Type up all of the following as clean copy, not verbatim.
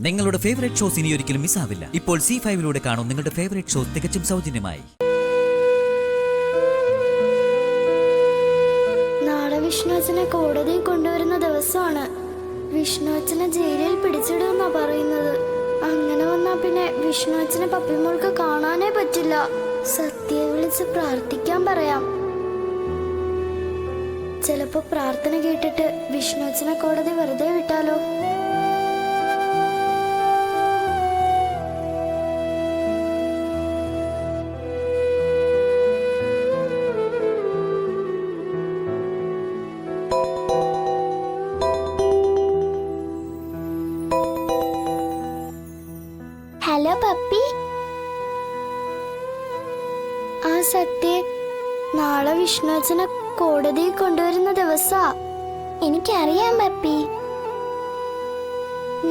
നിങ്ങളുടെ favourite shows ഇനി ഒരിക്കലും മിസ്സാവില്ല. ഇപ്പോൾ C5 കാണും നിങ്ങളുടെ ഫേവറേറ്റ് ഷോസ് തികച്ചും സൗജന്യമായി. നാളെ വിഷ്ണുവച്ചനെ കോടതിയിൽ കൊണ്ടുവരുന്ന ദിവസമാണ്. വിഷ്ണുവച്ചനെ ജയിലിൽ പിടിച്ചിടുമെന്നാ പറയുന്നത്. അങ്ങനെ വന്നാ പിന്നെ വിഷ്ണുവച്ചനെ പപ്പിമോൾക്ക് കാണാനേ പറ്റില്ല. സത്യയെ വിളിച്ച് പ്രാർത്ഥിക്കാൻ പറയാം. ചിലപ്പോ പ്രാർത്ഥന കേട്ടിട്ട് വിഷ്ണുവച്ചനെ കോടതി വെറുതെ വിട്ടാലോ? Hello puppy. ആ സത്യ, നാളെ വിഷ്ണുവച്ചനെ കോടതിയിൽ കൊണ്ടുവരുന്ന ദിവസാ. എനിക്കറിയാം പപ്പി.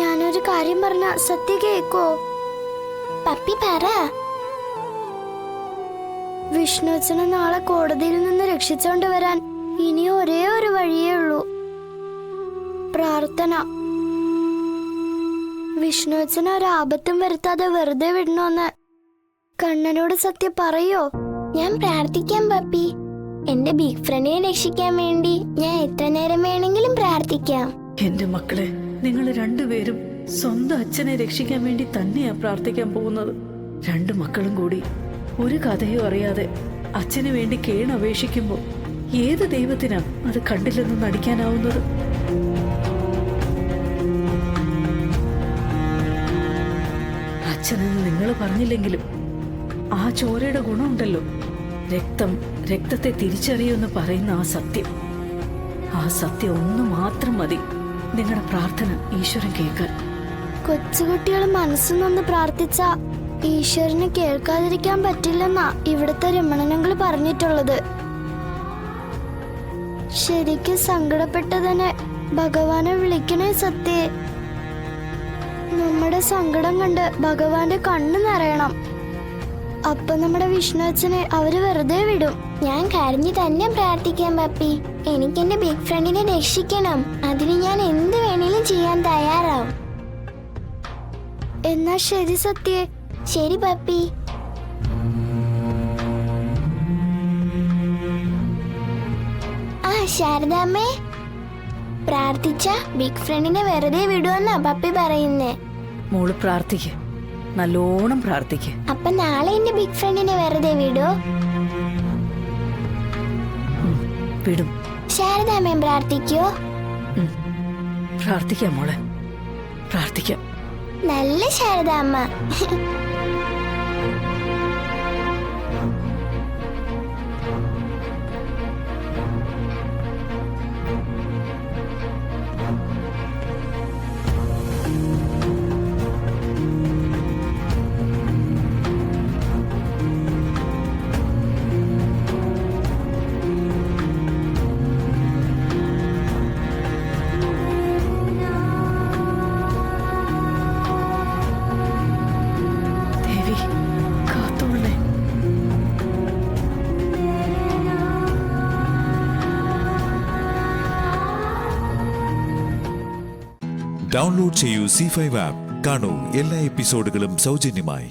ഞാനൊരു കാര്യം പറഞ്ഞ സത്യ കേക്കോ? പപ്പി പറ. വിഷ്ണുവച്ചനെ നാളെ കോടതിയിൽ നിന്ന് രക്ഷിച്ചോണ്ട് വരാൻ ഇനി ഒരേ ഒരു വഴിയേ ഉള്ളൂ. പ്രാർത്ഥന. വിഷ്ണുവച്ചനെ ഒരാപത്തും വരുത്താതെ വെറുതെ വിടണോന്ന് കണ്ണനോട് സത്യ പറയോ? ഞാൻ പ്രാർത്ഥിക്കാം പപ്പി. എന്റെ ബിഗ് ഫ്രണ്ടിനെ രക്ഷിക്കാൻ വേണ്ടി ഞാൻ എത്ര നേരം വേണമെങ്കിലും പ്രാർത്ഥിക്കാം. എന്റെ മക്കളെ, നിങ്ങൾ രണ്ടുപേരും സ്വന്തം അച്ഛനെ രക്ഷിക്കാൻ വേണ്ടി തന്നെയാ പ്രാർത്ഥിക്കാൻ പോകുന്നത്. രണ്ടു മക്കളും കൂടി ഒരു കഥയോ അറിയാതെ അച്ഛന് വേണ്ടി കേണപേക്ഷിക്കുമ്പോ ഏത് ദൈവത്തിനാ അത് കണ്ടില്ലെന്ന് നടിക്കാനാവുന്നത്? അച്ഛനെന്ന് നിങ്ങൾ പറഞ്ഞില്ലെങ്കിലും ആ ചോരയുടെ ഗുണമുണ്ടല്ലോ. രക്തത്തെ തിരിച്ചറിയുമെന്ന് പറയുന്ന ആ സത്യം ഒന്ന് മാത്രം മതി നിങ്ങളുടെ പ്രാർത്ഥന ഈശ്വരൻ കേൾക്കാൻ. കൊച്ചുകുട്ടികൾ മനസ്സുനൊന്ന് പ്രാർത്ഥിച്ച ഈശ്വരന് കേൾക്കാതിരിക്കാൻ പറ്റില്ലെന്നാ ഇവിടുത്തെ രമണനങ്ങൾ പറഞ്ഞിട്ടുള്ളത്. ശരിക്കും സങ്കടപ്പെട്ടതിന് ഭഗവാനെ വിളിക്കണേ സത്യേ. നമ്മുടെ സങ്കടം കണ്ട് ഭഗവാന്റെ കണ്ണ് നിറയണം. അപ്പൊ നമ്മുടെ വിഷ്ണുവച്ചനെ അവര് വെറുതെ വിടും. ഞാൻ കരഞ്ഞു തന്നെ പ്രാർത്ഥിക്കാം പപ്പി. എനിക്ക് എന്റെ ബിഗ് ഫ്രണ്ടിനെ രക്ഷിക്കണം. അതിന് ഞാൻ എന്ത് വേണേലും ചെയ്യാൻ തയ്യാറാവും. എന്നാ ശരി സത്യേ. ശരി പപ്പി. ആ ശാരദാമ്മേ, പ്രാർത്ഥിച്ച ബിഗ് ഫ്രണ്ടിനെ വെറുതെ വിടുവെന്നാ പപ്പി പറയുന്നേ. മോള് പ്രാർത്ഥിക്ക്, നല്ലോണം പ്രാർത്ഥിക്ക്. അപ്പൊ നാളെ എന്റെ ബിഗ് ഫ്രണ്ടിനെ വെറുതെ വിടോ? വിടും. ശാരദാമ്മയും പ്രാർത്ഥിക്കോ? പ്രാർത്ഥിക്കാം മോളെ, പ്രാർത്ഥിക്കാം. നല്ല ശാരദാമ്മ. ഡൗൺലോഡ് ചെയ്യൂ C5 ആപ്പ്. കാണൂ എല്ലാ എപ്പിസോഡുകളും സൗജന്യമായി.